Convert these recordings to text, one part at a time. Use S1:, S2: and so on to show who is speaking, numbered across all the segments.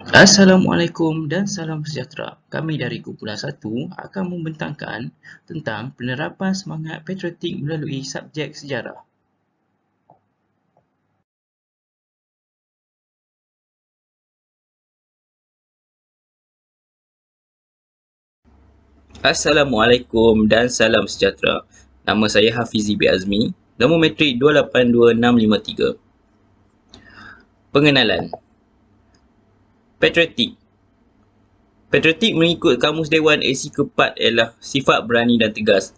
S1: Assalamualaikum dan salam sejahtera. Kami dari Kumpulan 1 akan membentangkan tentang penerapan semangat patriotik melalui subjek sejarah.
S2: Assalamualaikum dan salam sejahtera. Nama saya Hafizi B. Azmi, nombor metrik 282653. Pengenalan. Patriotik. Patriotik mengikut Kamus Dewan edisi keempat ialah sifat berani dan tegas.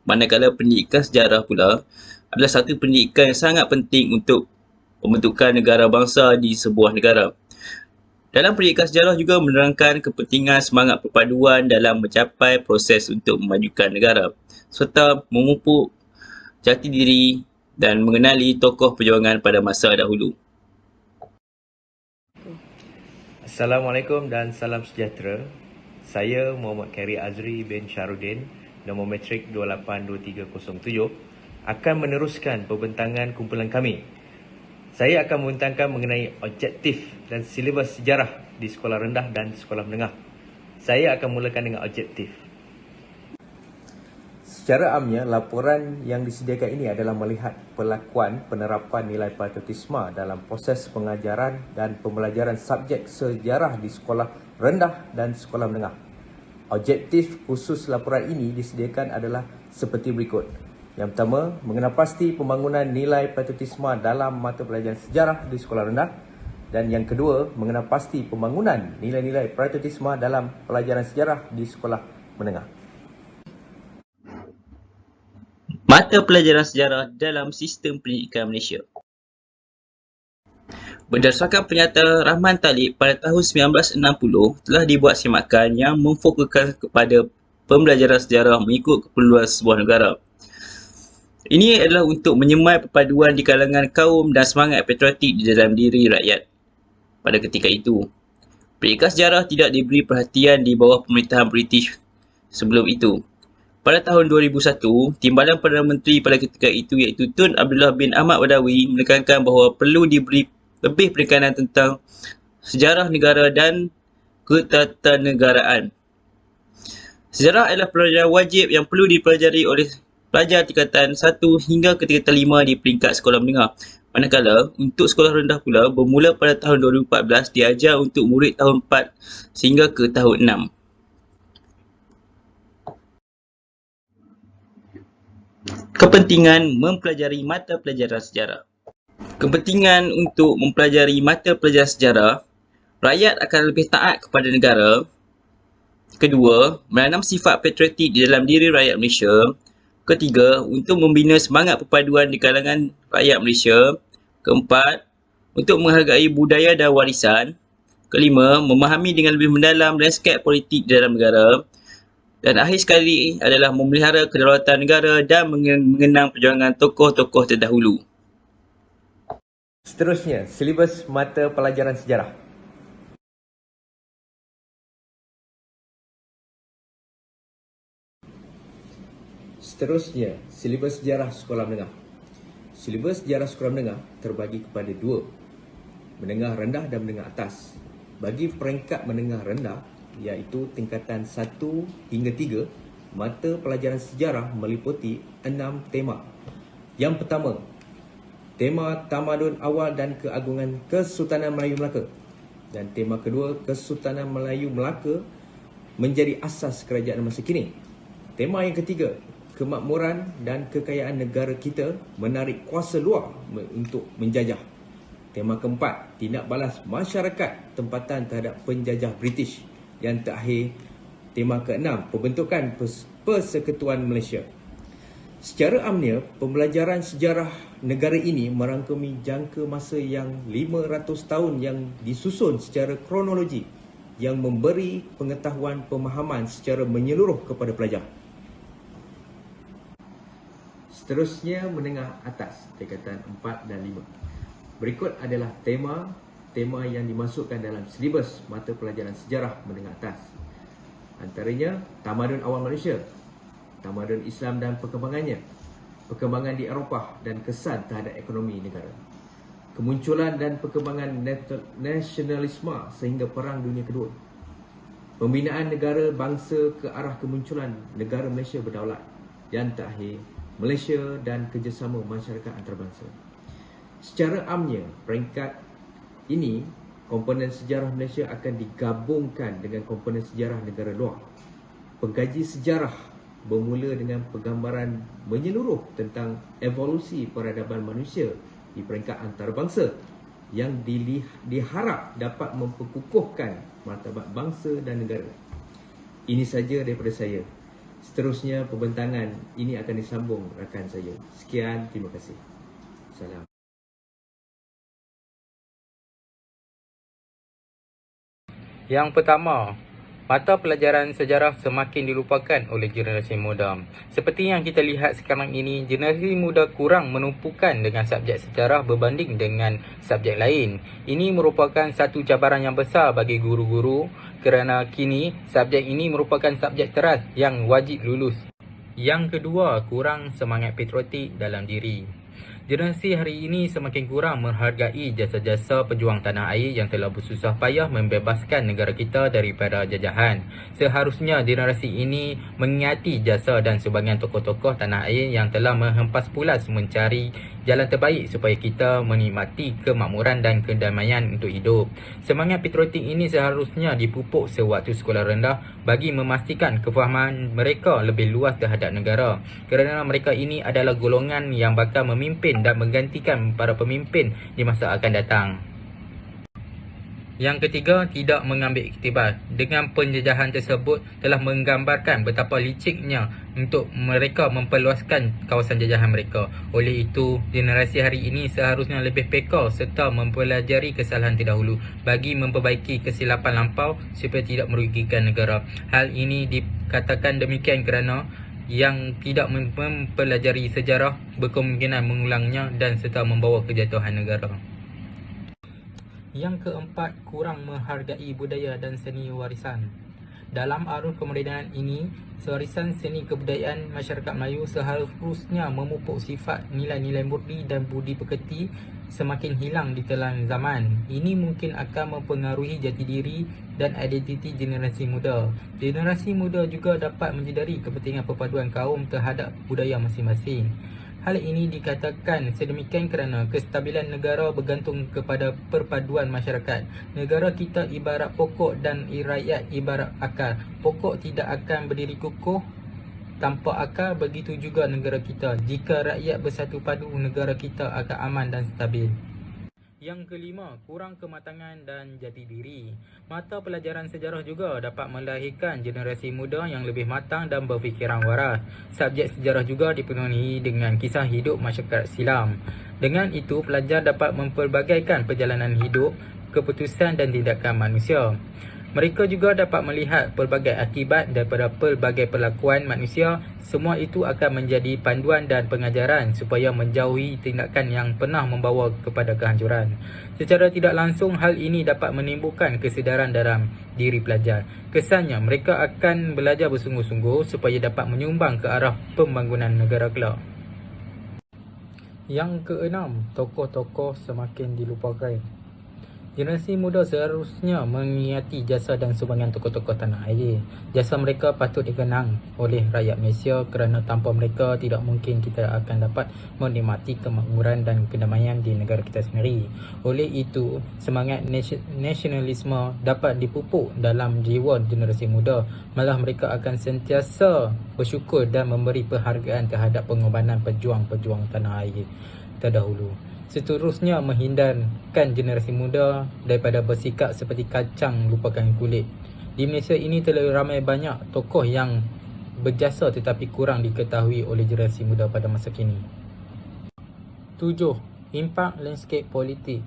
S2: Manakala pendidikan sejarah pula adalah satu pendidikan yang sangat penting untuk pembentukan negara bangsa di sebuah negara. Dalam pendidikan sejarah juga menerangkan kepentingan semangat perpaduan dalam mencapai proses untuk memajukan negara, serta memupuk jati diri dan mengenali tokoh perjuangan pada masa dahulu.
S3: Assalamualaikum dan salam sejahtera. Saya Muhammad Khairi Azri bin Syahrudin, nombor metrik 282307, akan meneruskan pembentangan kumpulan kami. Saya akan membentangkan mengenai objektif dan silibus sejarah di sekolah rendah dan sekolah menengah. Saya akan mulakan dengan objektif. Secara amnya, laporan yang disediakan ini adalah melihat pelakuan penerapan nilai patriotisme dalam proses pengajaran dan pembelajaran subjek sejarah di sekolah rendah dan sekolah menengah. Objektif khusus laporan ini disediakan adalah seperti berikut. Yang pertama, mengenal pasti pembangunan nilai patriotisme dalam mata pelajaran sejarah di sekolah rendah. Dan yang kedua, mengenal pasti pembangunan nilai-nilai patriotisme dalam pelajaran sejarah di sekolah menengah.
S2: Mata pelajaran sejarah dalam sistem pendidikan Malaysia. Berdasarkan pernyataan Rahman Talib pada tahun 1960, telah dibuat semakan yang memfokuskan kepada pembelajaran sejarah mengikut keperluan sebuah negara. Ini adalah untuk menyemai perpaduan di kalangan kaum dan semangat patriotik di dalam diri rakyat. Pada ketika itu, pendidikan sejarah tidak diberi perhatian di bawah pemerintahan British sebelum itu. Pada tahun 2001, Timbalan Perdana Menteri pada ketika itu iaitu Tun Abdullah bin Ahmad Badawi menekankan bahawa perlu diberi lebih penekanan tentang sejarah negara dan ketatanegaraan. Sejarah adalah pelajaran wajib yang perlu dipelajari oleh pelajar tingkatan 1 hingga ke tingkatan 5 di peringkat sekolah menengah. Manakala, untuk sekolah rendah pula, bermula pada tahun 2014 diajar untuk murid tahun 4 sehingga ke tahun 6. Kepentingan mempelajari mata pelajaran sejarah. Kepentingan untuk mempelajari mata pelajaran sejarah, rakyat akan lebih taat kepada negara. Kedua, menanam sifat patriotik di dalam diri rakyat Malaysia. Ketiga, untuk membina semangat perpaduan di kalangan rakyat Malaysia. Keempat, untuk menghargai budaya dan warisan. Kelima, memahami dengan lebih mendalam lanskap politik di dalam negara. Dan akhir sekali adalah memelihara kedaulatan negara dan mengenang perjuangan tokoh-tokoh terdahulu.
S3: Seterusnya, silibus mata pelajaran sejarah. Seterusnya, silibus sejarah sekolah menengah. Silibus sejarah sekolah menengah terbagi kepada dua, menengah rendah dan menengah atas. Bagi peringkat menengah rendah, iaitu tingkatan 1 hingga 3, mata pelajaran sejarah meliputi 6 tema. Yang pertama, tema tamadun awal dan keagungan Kesultanan Melayu Melaka. Dan tema kedua, Kesultanan Melayu Melaka menjadi asas kerajaan masa kini. Tema yang ketiga, kemakmuran dan kekayaan negara kita menarik kuasa luar untuk menjajah. Tema keempat, tindak balas masyarakat tempatan terhadap penjajah British. Yang terakhir, tema keenam, pembentukan Persekutuan Malaysia. Secara amnya, pembelajaran sejarah negara ini merangkumi jangka masa yang 500 tahun yang disusun secara kronologi yang memberi pengetahuan pemahaman secara menyeluruh kepada pelajar. Seterusnya, menengah atas, tingkatan 4 dan 5. Berikut adalah tema yang dimasukkan dalam silibus mata pelajaran sejarah menengah atas. Antaranya, tamadun awal Malaysia, tamadun Islam dan perkembangannya, perkembangan di Eropah dan kesan terhadap ekonomi negara. kemunculan dan perkembangan nasionalisme sehingga Perang Dunia Kedua, pembinaan negara bangsa ke arah kemunculan negara Malaysia berdaulat, dan terakhir, Malaysia dan kerjasama masyarakat antarabangsa. Secara amnya, peringkat ini, komponen sejarah Malaysia akan digabungkan dengan komponen sejarah negara luar. Pengkaji sejarah bermula dengan penggambaran menyeluruh tentang evolusi peradaban manusia di peringkat antarabangsa yang diharap dapat memperkukuhkan martabat bangsa dan negara. Ini saja daripada saya. Seterusnya pembentangan ini akan disambung rakan saya. Sekian, terima kasih. Salam.
S4: Yang pertama, mata pelajaran sejarah semakin dilupakan oleh generasi muda. Seperti yang kita lihat sekarang ini, generasi muda kurang menumpukan dengan subjek sejarah berbanding dengan subjek lain. Ini merupakan satu cabaran yang besar bagi guru-guru kerana kini subjek ini merupakan subjek teras yang wajib lulus. Yang kedua, kurang semangat patriotik dalam diri. Generasi hari ini semakin kurang menghargai jasa-jasa pejuang tanah air yang telah bersusah payah membebaskan negara kita daripada jajahan. Seharusnya generasi ini mengingati jasa dan sebahagian tokoh-tokoh tanah air yang telah menghempas pulas mencari jalan terbaik supaya kita menikmati kemakmuran dan kedamaian untuk hidup. Semangat patriotik ini seharusnya dipupuk sewaktu sekolah rendah bagi memastikan kefahaman mereka lebih luas terhadap negara, kerana mereka ini adalah golongan yang bakal memimpin dan menggantikan para pemimpin di masa akan datang. Yang ketiga, tidak mengambil iktibar. Dengan penjajahan tersebut telah menggambarkan betapa liciknya untuk mereka memperluaskan kawasan jajahan mereka. Oleh itu, generasi hari ini seharusnya lebih peka serta mempelajari kesalahan terdahulu bagi memperbaiki kesilapan lampau supaya tidak merugikan negara. Hal ini dikatakan demikian kerana yang tidak mempelajari sejarah berkemungkinan mengulangnya dan serta membawa kejatuhan negara. Yang keempat, kurang menghargai budaya dan seni warisan. Dalam arus kemerdekaan ini, warisan seni kebudayaan masyarakat Melayu seharusnya memupuk sifat nilai-nilai murni dan budi pekerti semakin hilang di telan zaman. Ini mungkin akan mempengaruhi jati diri dan identiti generasi muda. Generasi muda juga dapat menyedari kepentingan perpaduan kaum terhadap budaya masing-masing. Hal ini dikatakan sedemikian kerana kestabilan negara bergantung kepada perpaduan masyarakat. Negara kita ibarat pokok dan rakyat ibarat akar. Pokok tidak akan berdiri kukuh tanpa akar, begitu juga negara kita. Jika rakyat bersatu padu, negara kita akan aman dan stabil. Yang kelima, kurang kematangan dan jati diri. Mata pelajaran sejarah juga dapat melahirkan generasi muda yang lebih matang dan berfikiran waras. Subjek sejarah juga dipenuhi dengan kisah hidup masyarakat silam. Dengan itu, pelajar dapat mempelbagaikan perjalanan hidup, keputusan dan tindakan manusia. Mereka juga dapat melihat pelbagai akibat daripada pelbagai perlakuan manusia. Semua itu akan menjadi panduan dan pengajaran supaya menjauhi tindakan yang pernah membawa kepada kehancuran. Secara tidak langsung, hal ini dapat menimbulkan kesedaran dalam diri pelajar. Kesannya, mereka akan belajar bersungguh-sungguh supaya dapat menyumbang ke arah pembangunan negara kelak. Yang keenam, tokoh-tokoh semakin dilupakan. Generasi muda seharusnya mengingati jasa dan sumbangan tokoh-tokoh tanah air. Jasa mereka patut dikenang oleh rakyat Malaysia kerana tanpa mereka tidak mungkin kita akan dapat menikmati kemakmuran dan kedamaian di negara kita sendiri. Oleh itu, semangat nasionalisme dapat dipupuk dalam jiwa generasi muda. Malah mereka akan sentiasa bersyukur dan memberi penghargaan terhadap pengorbanan pejuang-pejuang tanah air terdahulu. Seterusnya, menghindarkan generasi muda daripada bersikap seperti kacang lupakan kulit. Di Malaysia ini terlalu ramai banyak tokoh yang berjasa tetapi kurang diketahui oleh generasi muda pada masa kini. 7. Impak landscape politik.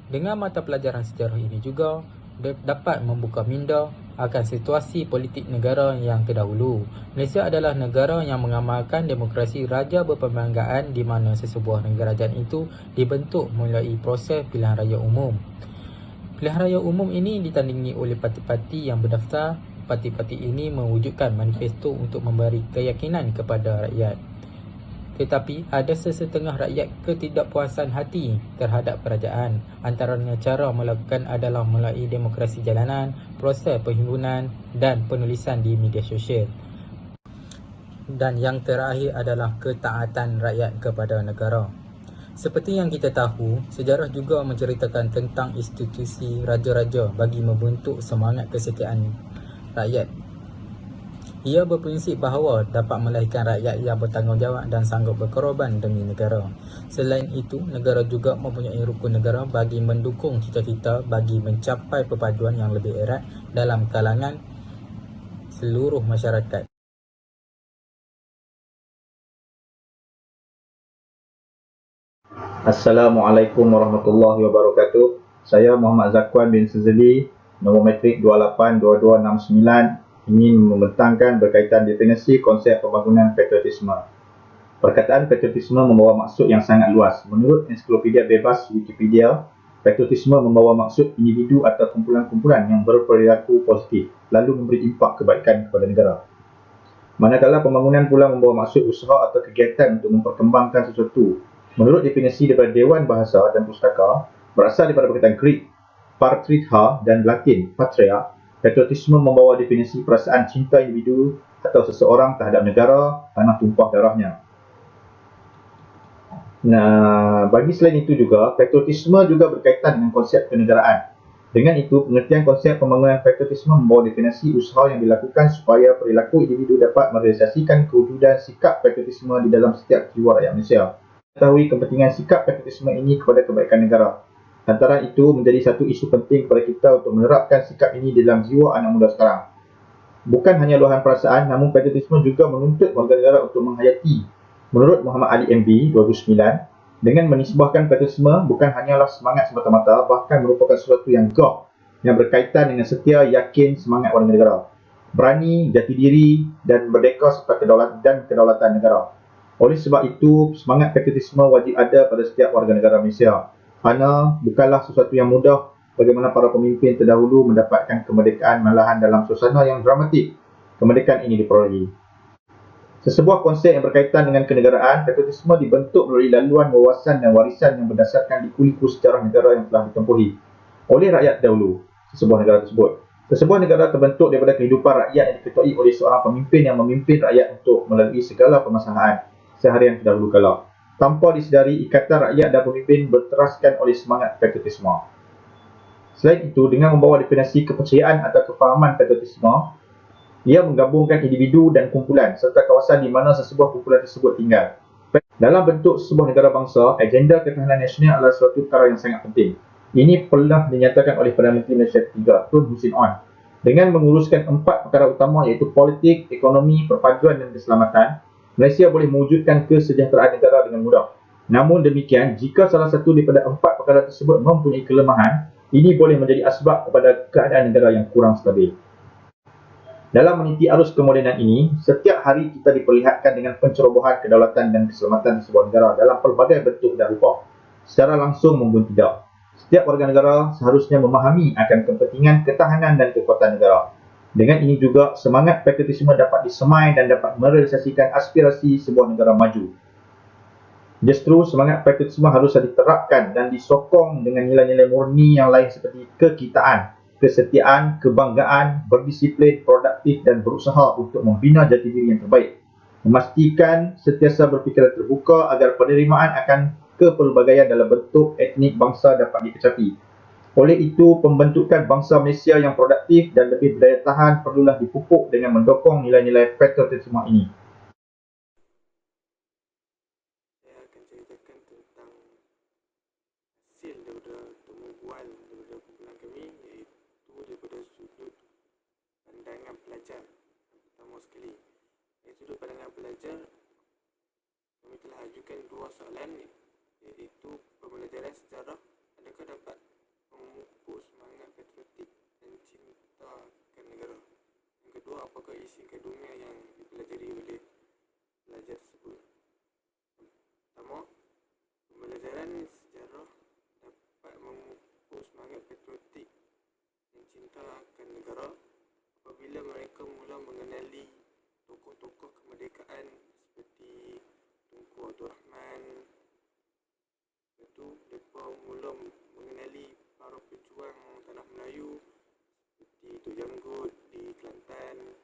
S4: Dengan mata pelajaran sejarah ini juga dapat membuka minda akan situasi politik negara yang terdahulu. Malaysia adalah negara yang mengamalkan demokrasi raja berperlembagaan di mana sesebuah kerajaan itu dibentuk melalui proses pilihan raya umum. Pilihan raya umum ini ditandingi oleh parti-parti yang berdaftar. Parti-parti ini mewujudkan manifesto untuk memberi keyakinan kepada rakyat. Tetapi ada sesetengah rakyat ketidakpuasan hati terhadap kerajaan. Antaranya cara melakukan adalah melalui demokrasi jalanan, proses perhimpunan dan penulisan di media sosial. Dan yang terakhir adalah ketaatan rakyat kepada negara. Seperti yang kita tahu, sejarah juga menceritakan tentang institusi raja-raja bagi membentuk semangat kesetiaan rakyat. Ia berprinsip bahawa dapat melahirkan rakyat yang bertanggungjawab dan sanggup berkorban demi negara. Selain itu, negara juga mempunyai rukun negara bagi mendukung cita-cita bagi mencapai perpaduan yang lebih erat dalam kalangan seluruh masyarakat.
S5: Assalamualaikum warahmatullahi wabarakatuh. Saya Muhammad Zakwan bin Sezeli, nombor matrik 282269, ingin membentangkan berkaitan definisi konsep pembangunan patriotisme. Perkataan patriotisme membawa maksud yang sangat luas. Menurut Ensiklopedia Bebas Wikipedia, patriotisme membawa maksud individu atau kumpulan-kumpulan yang berperilaku positif, lalu memberi impak kebaikan kepada negara. Manakala pembangunan pula membawa maksud usaha atau kegiatan untuk memperkembangkan sesuatu. Menurut definisi daripada Dewan Bahasa dan Pustaka, berasal daripada perkataan Greek patritha dan Latin patria, patriotisme membawa definisi perasaan cinta individu atau seseorang terhadap negara, tanah tumpah darahnya. Nah, bagi selain itu juga, patriotisme juga berkaitan dengan konsep kenegaraan. Dengan itu, pengertian konsep pembangunan patriotisme membawa definisi usaha yang dilakukan supaya perilaku individu dapat merealisasikan kewujudan sikap patriotisme di dalam setiap jiwa rakyat Malaysia. Mengetahui kepentingan sikap patriotisme ini kepada kebaikan negara. Antara itu menjadi satu isu penting kepada kita untuk menerapkan sikap ini dalam jiwa anak muda sekarang. Bukan hanya luahan perasaan, namun patriotisme juga menuntut warga negara untuk menghayati. Menurut Muhammad Ali MB 2009, dengan menisbahkan patriotisme bukan hanyalah semangat semata-mata, bahkan merupakan sesuatu yang gah, yang berkaitan dengan setia, yakin, semangat warga negara, berani, jati diri dan merdeka serta kedaulatan negara. Oleh sebab itu, semangat patriotisme wajib ada pada setiap warga negara Malaysia. Kerana bukanlah sesuatu yang mudah bagaimana para pemimpin terdahulu mendapatkan kemerdekaan, malahan dalam suasana yang dramatik kemerdekaan ini diperolehi. Sesebuah konsep yang berkaitan dengan kenegaraan, patriotisme dibentuk melalui laluan wawasan dan warisan yang berdasarkan liku-liku sejarah negara yang telah ditempuhi oleh rakyat dahulu sesebuah negara tersebut. Sesebuah negara terbentuk daripada kehidupan rakyat yang diketuai oleh seorang pemimpin yang memimpin rakyat untuk melalui segala permasalahan seharian terdahulu kala, tanpa disedari ikatan rakyat dan pemimpin berteraskan oleh semangat patriotisme. Selain itu, dengan membawa definisi kepercayaan atau kefahaman patriotisme, ia menggabungkan individu dan kumpulan serta kawasan di mana sesebuah kumpulan tersebut tinggal. Dalam bentuk sebuah negara bangsa, agenda ketahanan nasional adalah suatu perkara yang sangat penting. Ini pernah dinyatakan oleh Perdana Menteri Malaysia ketiga, Tun Hussein Onn, dengan menguruskan 4 perkara utama iaitu politik, ekonomi, perpaduan dan keselamatan. Malaysia boleh mewujudkan kesejahteraan negara dengan mudah. Namun demikian, jika salah satu daripada 4 perkara tersebut mempunyai kelemahan, ini boleh menjadi asbab kepada keadaan negara yang kurang stabil. Dalam meniti arus kemodenan ini, setiap hari kita diperlihatkan dengan pencerobohan kedaulatan dan keselamatan sebuah negara dalam pelbagai bentuk dan rupa, secara langsung maupun tidak. Setiap warga negara seharusnya memahami akan kepentingan ketahanan dan kekuatan negara. Dengan ini juga, semangat patriotisme dapat disemai dan dapat merealisasikan aspirasi sebuah negara maju. Justru, semangat patriotisme harus diterapkan dan disokong dengan nilai-nilai murni yang lain seperti kekitaan, kesetiaan, kebanggaan, berdisiplin, produktif dan berusaha untuk membina jati diri yang terbaik. Memastikan sentiasa berfikiran terbuka agar penerimaan akan kepelbagaian dalam bentuk etnik bangsa dapat dikecapi. Oleh itu, pembentukan bangsa Malaysia yang produktif dan lebih berdaya tahan perlulah dipupuk dengan mendukung nilai-nilai patriotisme ini.
S6: Saya akan ceritakan tentang hasil daripada temubual daripada kumpulan kami, iaitu daripada sudut pandangan pelajar. Pertama sekali, dari sudut pandangan pelajar, kami telah ajukan 2 soalan, iaitu pembelajaran sejarah adakah dapat memupuk semangat patriotik dan cintakan negara. Yang kedua, apakah isi kandungan yang dipelajari oleh pelajar tersebut. Pertama, pembelajaran sejarah dapat memupuk semangat patriotik dan cinta akan negara apabila mereka mula mengenali tokoh-tokoh kemerdekaan seperti Tunku Tunku Abdul Rahman. Lepas tu mereka mula mengenali para pejuang tanah Melayu seperti Tok Janggut di Kelantan,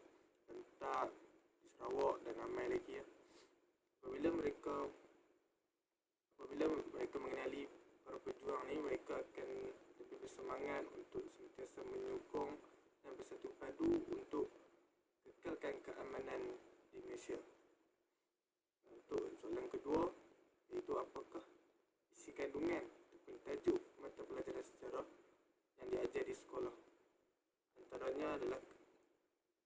S6: Rentak di Sarawak dan ramai lagi. Apabila mereka mengenali para pejuang ni, mereka akan lebih bersemangat untuk sentiasa menyokong dan bersatu padu untuk kekalkan keamanan di Malaysia. Untuk soalan kedua, iaitu apakah isi kandungan ataupun tajuk mata pelajaran sejarah yang diajar di sekolah? Antaranya adalah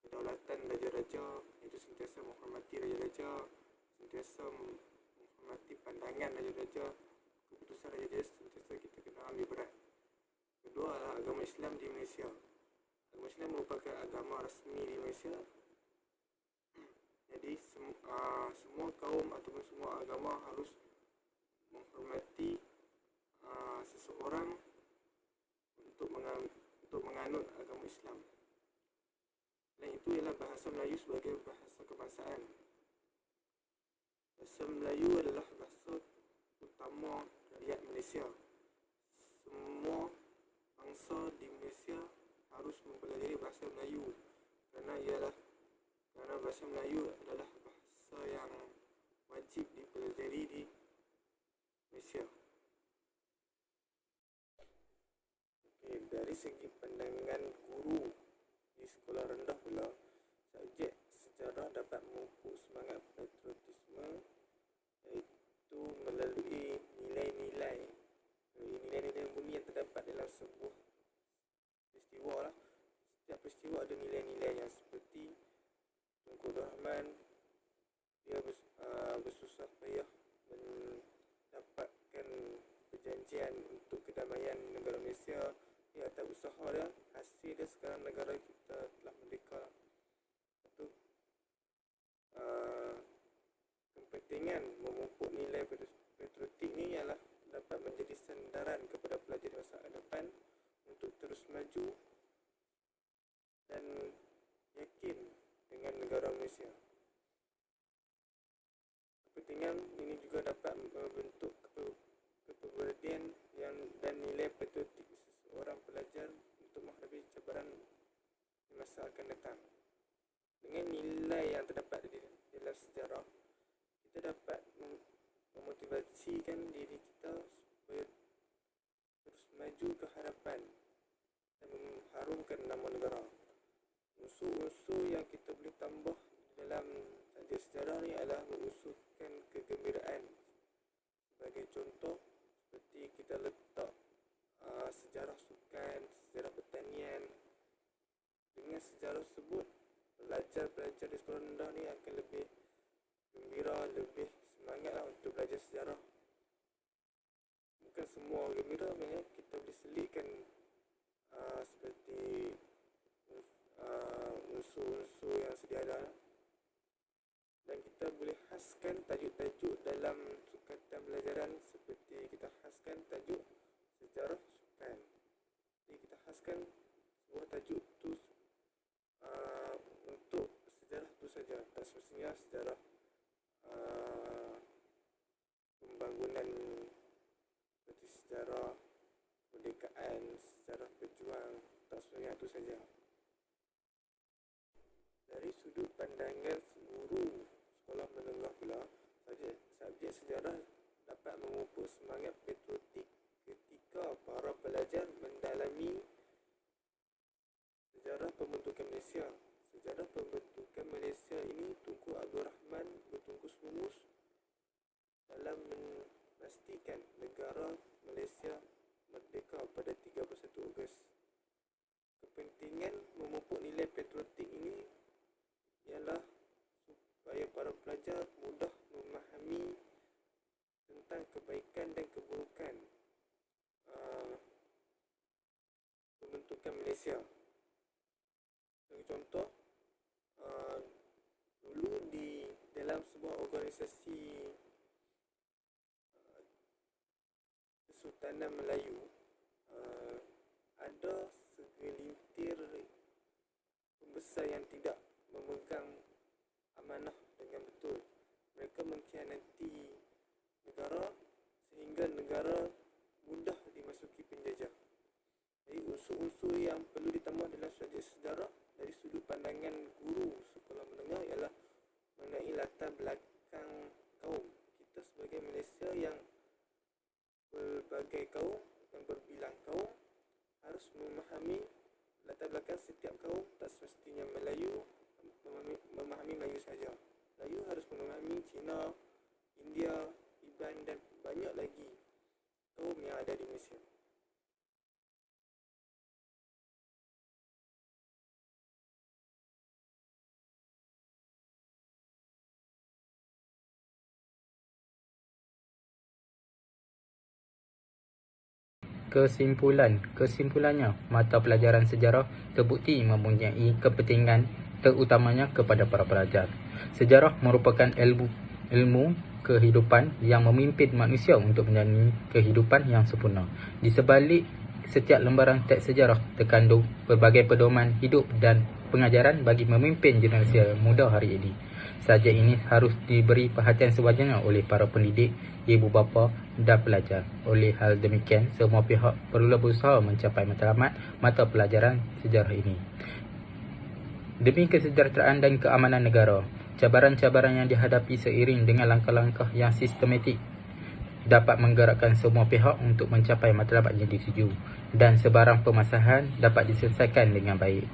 S6: kedaulatan raja-raja, iaitu sentiasa menghormati raja-raja, sentiasa menghormati pandangan raja-raja, keputusan raja-raja sentiasa kita kena ambil berat. Kedua adalah agama Islam di Malaysia. Agama Islam merupakan agama rasmi di Malaysia. Jadi semua kaum ataupun semua agama harus menghormati seseorang untuk menganut agama Islam. Selain itu ialah bahasa Melayu sebagai bahasa kebangsaan. Bahasa Melayu adalah bahasa utama rakyat Malaysia. Semua bangsa di Malaysia harus mempelajari bahasa Melayu kerana bahasa Melayu adalah bahasa yang wajib dipelajari di Malaysia. Dari segi pandangan guru di sekolah rendah pula, subjek sejarah dapat memupuk semangat patriotisme, iaitu melalui nilai-nilai murni yang terdapat dalam sebuah peristiwa lah. Setiap peristiwa ada nilai-nilai yang seperti Tunku Abdul Rahman, dia bersusah payah mendapatkan perjanjian untuk kedamaian negara Malaysia. Dia atas usaha dia, hasil dia sekarang negara kita telah merdeka. Itu kepentingan memupuk nilai patriotik ni ialah dapat menjadi sandaran kepada pelajar di masa depan untuk terus maju dan yakin dengan negara Malaysia. Kepentingan ini juga dapat membentuk kepribadian dan nilai patriotik seorang pelajar untuk menghadapi cabaran di masa akan datang. Dengan nilai yang terdapat di dalam sejarah, kita dapat memotivasikan diri kita supaya terus maju ke hadapan dan mengharumkan nama negara. Unsur-unsur yang kita boleh tambah dalam subjek sejarah ni adalah mengunsurkan kegembiraan. Sebagai contoh, seperti kita letak sejarah sukan, sejarah pertanian. Dengan sejarah tersebut, pelajar-pelajar di sekolah rendah ni akan lebih gembira, lebih semangatlah untuk belajar sejarah. Bukan semua gembira, banyak kita boleh selitkan seperti unsur-unsur yang sedia ada, dan kita boleh khaskan tajuk-tajuk dalam sukatan pelajaran, seperti kita khaskan tajuk sejarah sukan. Jadi kita khaskan sebuah tajuk tu untuk sejarah tu saja, tak semestinya sejarah pembangunan seperti sejarah kemerdekaan, sejarah pejuang, tak semestinya itu saja. Dari sudut pandangan guru sekolah menengah pula, subjek sejarah dapat memupuk semangat patriotik ketika para pelajar mendalami sejarah pembentukan Malaysia. Sejarah pembentukan Malaysia ini Tunku Abdul Rahman bertungkus lumus dalam memastikan negara Malaysia merdeka pada 31 Ogos. Kepentingan memupuk nilai patriotik ini ialah supaya para pelajar mudah memahami tentang kebaikan dan keburukan pembentukan Malaysia. Sebagai contoh, dulu di dalam sebuah organisasi Kesultanan Melayu, ada segelintir pembesar yang tidak memegang amanah dengan betul. Mereka mengkhianati negara sehingga negara mudah dimasuki penjajah. Jadi unsur-unsur yang perlu ditambah dalam subjek sejarah dari sudut pandangan guru sekolah menengah ialah mengenai latar belakang kaum. Kita sebagai Malaysia yang berbagai kaum, yang berbilang kaum, harus memahami latar belakang setiap kaum. Tak semestinya Melayu memahami Melayu saja. Melayu harus memahami Cina, India, Iban dan banyak lagi kaum yang ada di Malaysia.
S4: Kesimpulannya, mata pelajaran sejarah terbukti mempunyai kepentingan terutamanya kepada para pelajar. Sejarah merupakan ilmu kehidupan yang memimpin manusia untuk menjalani kehidupan yang sempurna. Di sebalik setiap lembaran teks sejarah terkandung berbagai pedoman hidup dan pengajaran bagi memimpin generasi muda hari ini. Subjek ini harus diberi perhatian sewajarnya oleh para pendidik, ibu bapa dan pelajar. Oleh hal demikian, semua pihak perlu berusaha mencapai matlamat mata pelajaran sejarah ini. Demi kesejahteraan dan keamanan negara, cabaran-cabaran yang dihadapi seiring dengan langkah-langkah yang sistematik dapat menggerakkan semua pihak untuk mencapai matlamat yang dituju dan sebarang permasalahan dapat diselesaikan dengan baik.